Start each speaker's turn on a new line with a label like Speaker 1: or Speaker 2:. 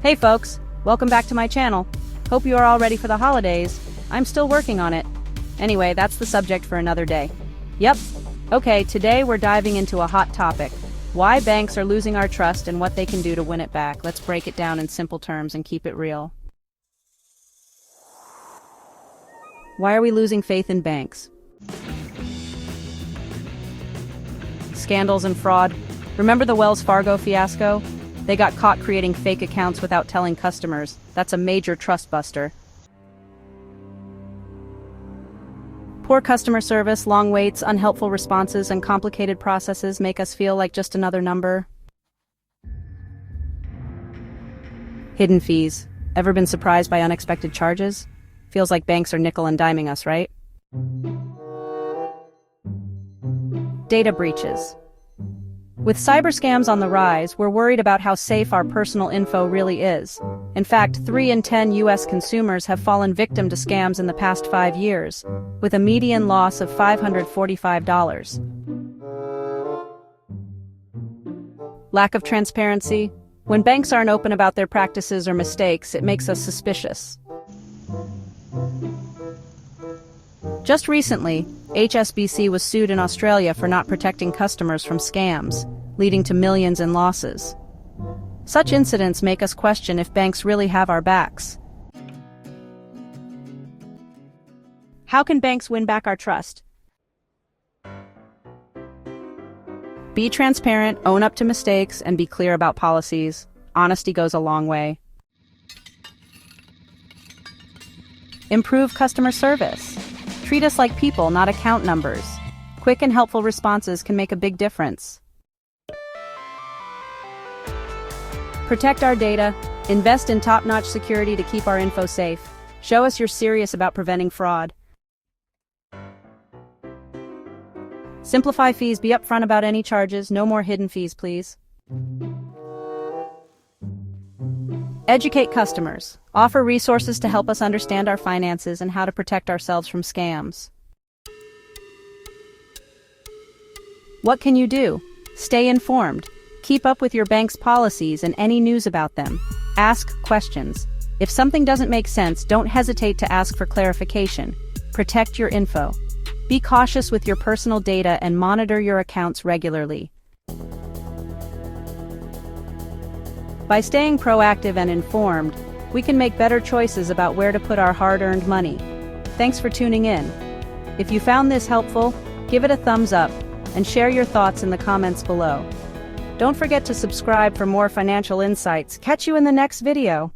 Speaker 1: Hey folks, welcome back to my channel. Hope you are all ready for the holidays. I'm still working on it. Anyway, that's the subject for another day. Yep. Okay, today we're diving into a hot topic. Why banks are losing our trust and what they can do to win it back. Let's break it down in simple terms and keep it real. Why are we losing faith in banks? Scandals and fraud. Remember the Wells Fargo fiasco? They got caught creating fake accounts without telling customers. That's a major trust buster. Poor customer service, long waits, unhelpful responses, and complicated processes make us feel like just another number. Hidden fees. Ever been surprised by unexpected charges? Feels like banks are nickel and diming us, right? Data breaches. With cyber scams on the rise, we're worried about how safe our personal info really is. In fact, 3 in 10 U.S. consumers have fallen victim to scams in the past 5 years, with a median loss of $545. Lack of transparency. When banks aren't open about their practices or mistakes, it makes us suspicious. Just recently, HSBC was sued in Australia for not protecting customers from scams, leading to millions in losses. Such incidents make us question if banks really have our backs. How can banks win back our trust? Be transparent, own up to mistakes, and be clear about policies. Honesty goes a long way. Improve customer service. Treat us like people, not account numbers. Quick and helpful responses can make a big difference. Protect our data. Invest in top-notch security to keep our info safe. Show us you're serious about preventing fraud. Simplify fees. Be upfront about any charges. No more hidden fees, please. Educate customers. Offer resources to help us understand our finances and how to protect ourselves from scams. What can you do? Stay informed. Keep up with your bank's policies and any news about them. Ask questions. If something doesn't make sense, don't hesitate to ask for clarification. Protect your info. Be cautious with your personal data and monitor your accounts regularly. By staying proactive and informed, we can make better choices about where to put our hard-earned money. Thanks for tuning in. If you found this helpful, give it a thumbs up and share your thoughts in the comments below. Don't forget to subscribe for more financial insights. Catch you in the next video.